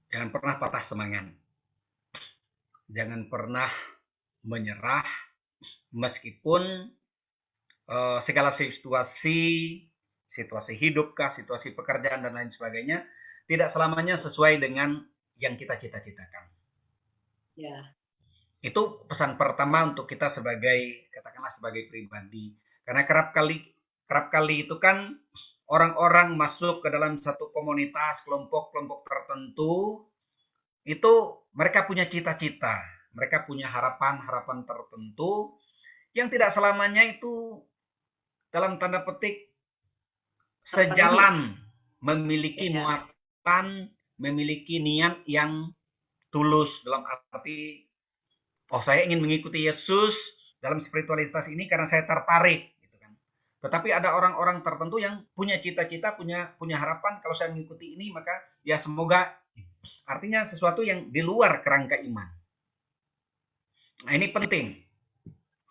jangan pernah patah semangat. Jangan pernah menyerah meskipun segala situasi hidup kah, situasi pekerjaan dan lain sebagainya tidak selamanya sesuai dengan yang kita cita-citakan. Ya, Itu pesan pertama untuk kita sebagai katakanlah sebagai pribadi. Karena kerap kali itu kan orang-orang masuk ke dalam satu komunitas, kelompok-kelompok tertentu, itu mereka punya cita-cita, mereka punya harapan-harapan tertentu yang tidak selamanya itu dalam tanda petik terpenuhi. sejalan, memiliki Ya, muatan, memiliki niat yang tulus dalam arti oh saya ingin mengikuti Yesus dalam spiritualitas ini karena saya tertarik gitu kan. Tetapi ada orang-orang tertentu yang punya cita-cita, punya harapan kalau saya mengikuti ini maka ya semoga artinya sesuatu yang di luar kerangka iman. Nah, ini penting.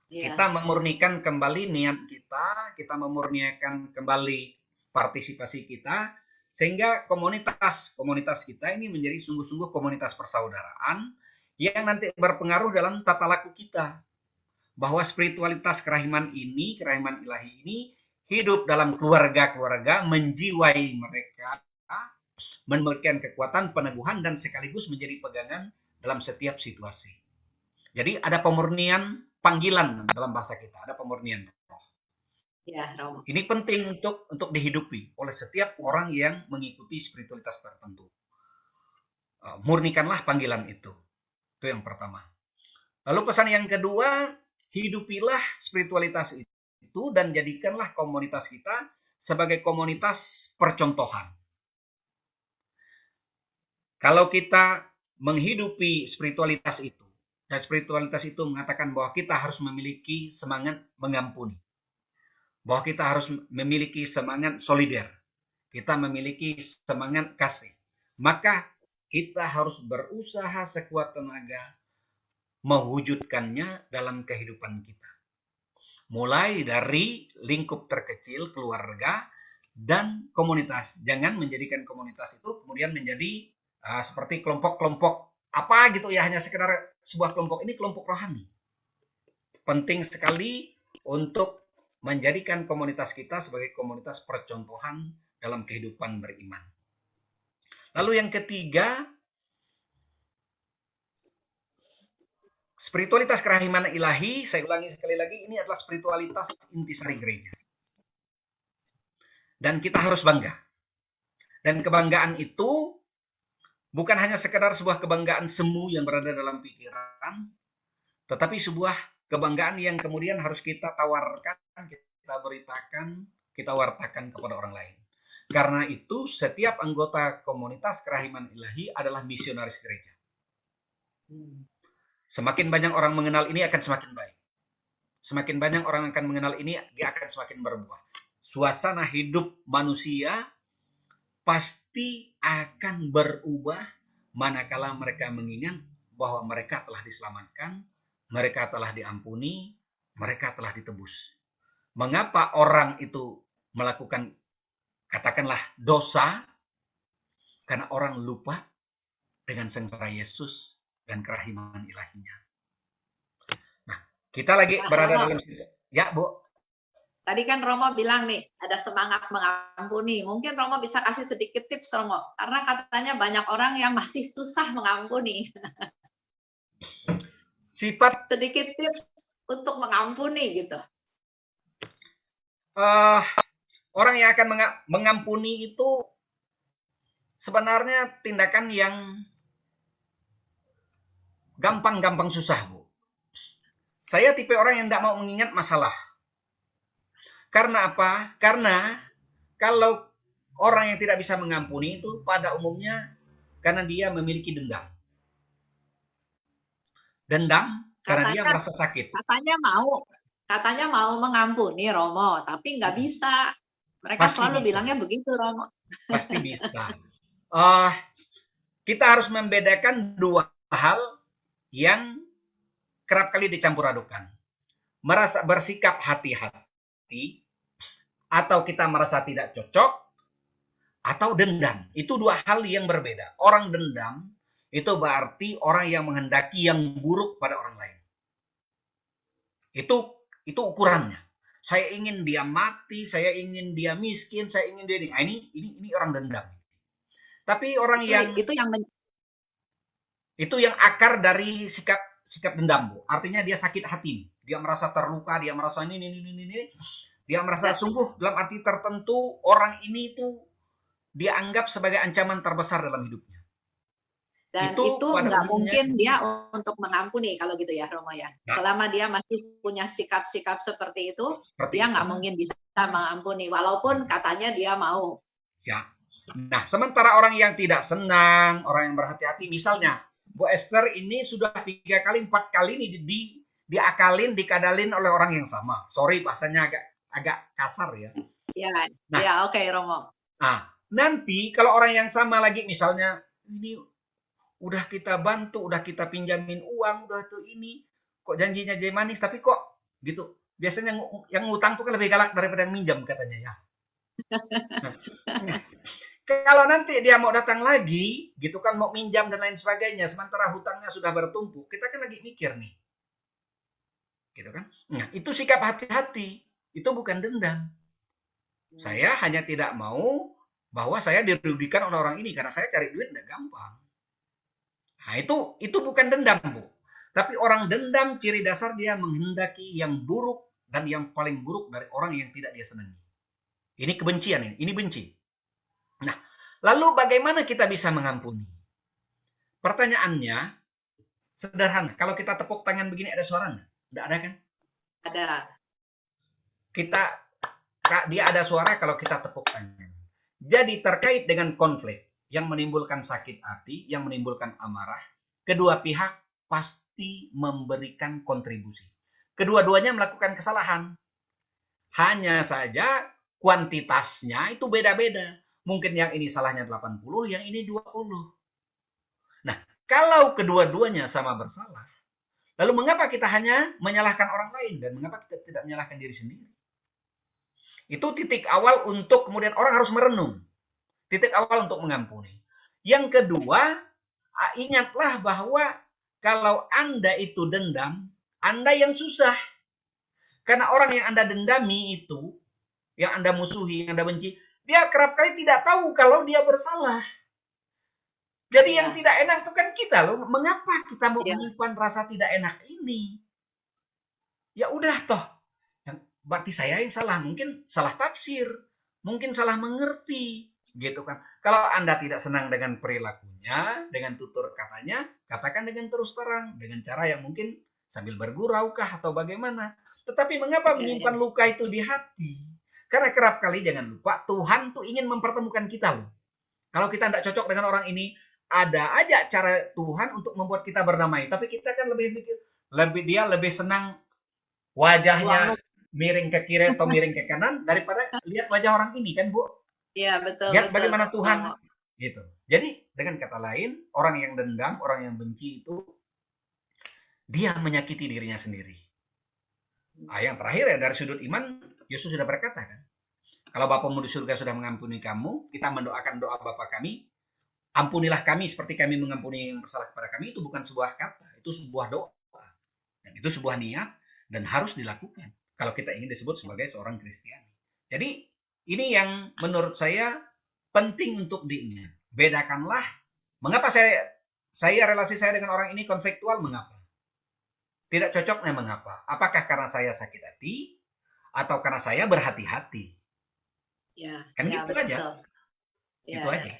Kita ya. memurnikan kembali niat kita memurnikan kembali partisipasi kita, sehingga komunitas kita ini menjadi sungguh-sungguh komunitas persaudaraan yang nanti berpengaruh dalam tata laku kita. Bahwa spiritualitas kerahiman ilahi ini, hidup dalam keluarga-keluarga, menjiwai mereka, memberikan kekuatan, peneguhan, dan sekaligus menjadi pegangan dalam setiap situasi. Jadi ada pemurnian panggilan dalam bahasa kita, ada pemurnian roh. Ya, Romo. Ini penting untuk dihidupi oleh setiap orang yang mengikuti spiritualitas tertentu. Murnikanlah panggilan itu. Itu yang pertama. Lalu pesan yang kedua, hidupilah spiritualitas itu dan jadikanlah komunitas kita sebagai komunitas percontohan. Kalau kita menghidupi spiritualitas itu, dan spiritualitas itu mengatakan bahwa kita harus memiliki semangat mengampuni, bahwa kita harus memiliki semangat solider, kita memiliki semangat kasih, maka kita harus berusaha sekuat tenaga mewujudkannya dalam kehidupan kita. Mulai dari lingkup terkecil, keluarga, dan komunitas. Jangan menjadikan komunitas itu kemudian menjadi seperti kelompok-kelompok apa gitu ya, hanya sekedar sebuah kelompok. Ini kelompok rohani. Penting sekali untuk menjadikan komunitas kita sebagai komunitas percontohan dalam kehidupan beriman. Lalu yang ketiga, spiritualitas kerahiman ilahi, saya ulangi sekali lagi, ini adalah spiritualitas intisari gereja. Dan kita harus bangga. Dan kebanggaan itu bukan hanya sekedar sebuah kebanggaan semu yang berada dalam pikiran, tetapi sebuah kebanggaan yang kemudian harus kita tawarkan, kita beritakan, kita wartakan kepada orang lain. Karena itu setiap anggota komunitas kerahiman ilahi adalah misionaris gereja. Semakin banyak orang mengenal ini akan semakin baik. Semakin banyak orang akan mengenal ini, dia akan semakin berbuah. Suasana hidup manusia pasti akan berubah manakala mereka mengingat bahwa mereka telah diselamatkan, mereka telah diampuni, mereka telah ditebus. Mengapa orang itu melakukan, katakanlah, dosa? Karena orang lupa dengan sengsara Yesus dan kerahiman ilahinya. Nah, kita lagi berada dalam situ. Ya, Bu. Tadi kan Romo bilang nih, ada semangat mengampuni. Mungkin Romo bisa kasih sedikit tips, Romo. Karena katanya banyak orang yang masih susah mengampuni. Sedikit tips untuk mengampuni gitu. Orang yang akan mengampuni itu sebenarnya tindakan yang gampang-gampang susah, Bu. Saya tipe orang yang tidak mau mengingat masalah. Karena apa? Karena kalau orang yang tidak bisa mengampuni itu pada umumnya karena dia memiliki dendam. Dendam karena dia merasa sakit. Katanya mau mengampuni, Romo, tapi nggak bisa. Mereka Pasti selalu bisa. bilangnya begitu, Romo. Pasti bisa. Kita harus membedakan dua hal yang kerap kali dicampur adukan. Merasa bersikap hati-hati, atau kita merasa tidak cocok, atau dendam. Itu dua hal yang berbeda. Orang dendam itu berarti orang yang menghendaki yang buruk pada orang lain. Itu ukurannya. Saya ingin dia mati, saya ingin dia miskin, saya ingin dia ini orang dendam. Tapi orang itu yang akar dari sikap dendam, Bu. Artinya dia sakit hati, dia merasa terluka, dia merasa ini. Dia merasa sungguh dalam arti tertentu orang ini itu dia anggap sebagai ancaman terbesar dalam hidupnya. Dan itu nggak mungkin dia untuk mengampuni kalau gitu ya, Romo ya. Selama dia masih punya sikap-sikap seperti itu, dia nggak mungkin bisa mengampuni, walaupun katanya dia mau. Ya. Nah, sementara orang yang tidak senang, orang yang berhati-hati, misalnya Bu Esther ini sudah 3 kali, 4 kali nih diakalin, dikadalin oleh orang yang sama. Sorry, bahasanya agak kasar ya. Ya, oke, Romo. Nah, nanti kalau orang yang sama lagi, misalnya ini udah kita bantu, udah kita pinjamin uang, udah tuh ini, kok janjinya jadi manis, tapi kok gitu. Biasanya yang ngutang tuh kan lebih galak daripada yang minjam katanya ya. Kalau nanti dia mau datang lagi, gitu kan, mau minjam dan lain sebagainya, sementara hutangnya sudah bertumpuk, kita kan lagi mikir nih. Gitu kan? Nah, itu sikap hati-hati, itu bukan dendam. Saya hanya tidak mau bahwa saya dirugikan oleh orang ini karena saya cari duit enggak gampang. Nah, itu bukan dendam, Bu. Tapi orang dendam ciri dasar dia menghendaki yang buruk dan yang paling buruk dari orang yang tidak dia senangi. Ini kebencian, ini benci. Nah, lalu bagaimana kita bisa mengampuni? Pertanyaannya sederhana. Kalau kita tepuk tangan begini ada suaranya? Tidak ada kan? Ada. Dia ada suara kalau kita tepuk tangan. Jadi terkait dengan konflik yang menimbulkan sakit hati, yang menimbulkan amarah, kedua pihak pasti memberikan kontribusi. Kedua-duanya melakukan kesalahan. Hanya saja kuantitasnya itu beda-beda. Mungkin yang ini salahnya 80, yang ini 20. Nah, kalau kedua-duanya sama bersalah, lalu mengapa kita hanya menyalahkan orang lain dan mengapa kita tidak menyalahkan diri sendiri? Itu titik awal untuk kemudian orang harus merenung. Titik awal untuk mengampuni. Yang kedua, ingatlah bahwa kalau Anda itu dendam, Anda yang susah. Karena orang yang Anda dendami itu, yang Anda musuhi, yang Anda benci, dia kerap kali tidak tahu kalau dia bersalah. Jadi yang tidak enak itu kan kita loh. Mengapa kita mau menyimpan rasa tidak enak ini? Ya udah toh. Berarti saya yang salah. Mungkin salah tafsir. Mungkin salah mengerti. Gitu kan. Kalau Anda tidak senang dengan perilakunya, dengan tutur katanya, katakan dengan terus terang. Dengan cara yang mungkin sambil bergurau kah atau bagaimana. Tetapi mengapa menyimpan luka itu di hati? Karena kerap kali jangan lupa Tuhan tuh ingin mempertemukan kita loh. Kalau kita tidak cocok dengan orang ini, ada aja cara Tuhan untuk membuat kita berdamai. Tapi kita kan dia lebih senang wajahnya miring ke kiri atau miring ke kanan daripada lihat wajah orang ini kan Bu. Iya betul. Lihat bagaimana Tuhan gitu. Jadi dengan kata lain, orang yang dendam, orang yang benci itu dia menyakiti dirinya sendiri. Nah, yang terakhir ya dari sudut iman, Yesus sudah berkata kan, kalau Bapamu di surga sudah mengampuni kamu, kita mendoakan doa Bapa kami, ampunilah kami seperti kami mengampuni yang bersalah kepada kami. Itu bukan sebuah kata, itu sebuah doa. Dan itu sebuah niat dan harus dilakukan kalau kita ingin disebut sebagai seorang Kristiani. Jadi ini yang menurut saya penting untuk diingat. Bedakanlah mengapa saya relasi saya dengan orang ini konfliktual, mengapa? Tidak cocoknya mengapa? Apakah karena saya sakit hati atau karena saya berhati-hati? Ya, kan ya, gitu betul. aja. Ya, itu aja.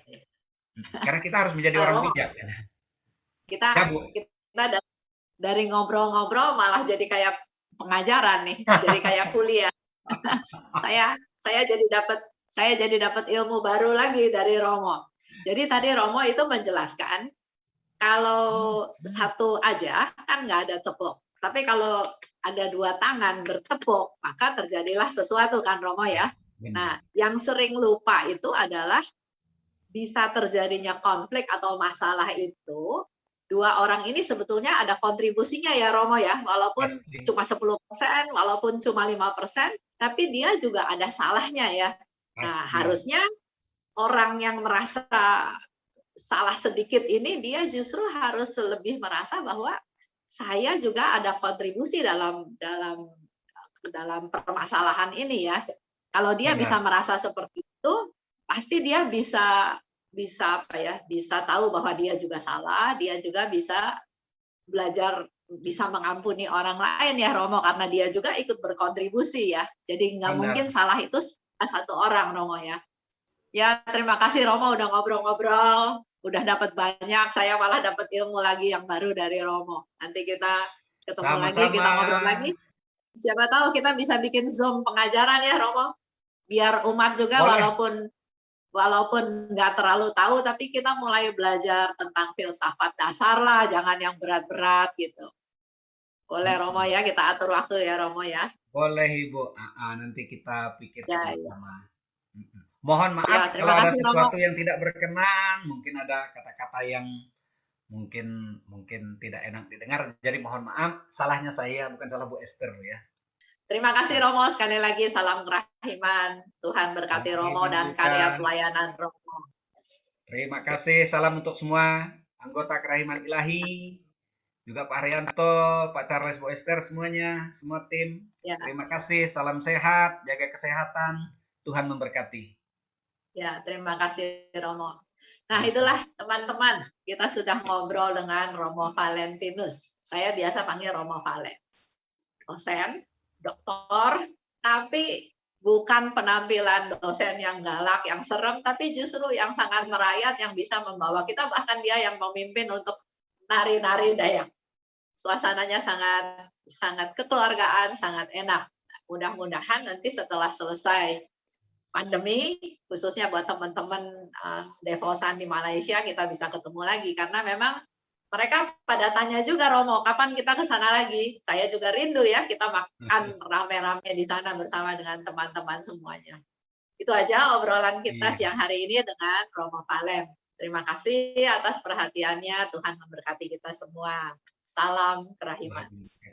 Karena kita harus menjadi orang bijak. Kita dari ngobrol-ngobrol malah jadi kayak pengajaran nih, jadi kayak kuliah. saya jadi dapat ilmu baru lagi dari Romo. Jadi tadi Romo itu menjelaskan kalau satu aja kan nggak ada tepuk. Tapi kalau ada dua tangan bertepuk, maka terjadilah sesuatu kan Romo ya. Nah, yang sering lupa itu adalah bisa terjadinya konflik atau masalah itu dua orang ini sebetulnya ada kontribusinya ya Romo ya, walaupun cuma 10%, walaupun cuma 5%, tapi dia juga ada salahnya ya. Nah, harusnya orang yang merasa salah sedikit ini dia justru harus lebih merasa bahwa saya juga ada kontribusi dalam permasalahan ini ya. Kalau dia bisa merasa seperti itu, pasti dia bisa tahu bahwa dia juga salah, dia juga bisa belajar bisa mengampuni orang lain ya Romo, karena dia juga ikut berkontribusi ya. Jadi nggak mungkin salah itu satu orang Romo ya. Ya terima kasih Romo udah ngobrol-ngobrol, udah dapat banyak, saya malah dapat ilmu lagi yang baru dari Romo. Nanti kita ketemu lagi, kita ngobrol lagi. Siapa tahu kita bisa bikin Zoom pengajaran ya Romo, biar umat juga walaupun nggak terlalu tahu, tapi kita mulai belajar tentang filsafat dasar lah, jangan yang berat-berat gitu. Boleh Romo ya, kita atur waktu ya Romo ya. Boleh Ibu, nanti kita pikirkan bersama. Mohon maaf ya, kalau ada sesuatu Romo. yang tidak berkenan, mungkin ada kata-kata yang mungkin tidak enak didengar. Jadi mohon maaf, salahnya saya, bukan salah Bu Esther ya. Terima kasih Romo, sekali lagi salam kerahiman. Tuhan berkati Romo dan karya pelayanan Romo. Terima kasih, salam untuk semua anggota Kerahiman Ilahi, juga Pak Haryanto, Pak Charles, Bu Esther, semuanya, semua tim. Ya. Terima kasih, salam sehat, jaga kesehatan, Tuhan memberkati. Ya, terima kasih Romo. Nah, itulah teman-teman, kita sudah ngobrol dengan Romo Valentinus. Saya biasa panggil Romo Valen. Dosen doktor, tapi bukan penampilan dosen yang galak, yang serem, tapi justru yang sangat merayat, yang bisa membawa kita, bahkan dia yang memimpin untuk nari-nari Dayak. Suasananya sangat sangat kekeluargaan, sangat enak. Mudah-mudahan nanti setelah selesai pandemi, khususnya buat teman-teman Devosan di Malaysia, kita bisa ketemu lagi karena memang mereka pada tanya juga, Romo, kapan kita ke sana lagi? Saya juga rindu ya, kita makan rame-rame di sana bersama dengan teman-teman semuanya. Itu aja obrolan kita Iya. siang hari ini dengan Romo Valen. Terima kasih atas perhatiannya, Tuhan memberkati kita semua. Salam kerahiman. Tuhan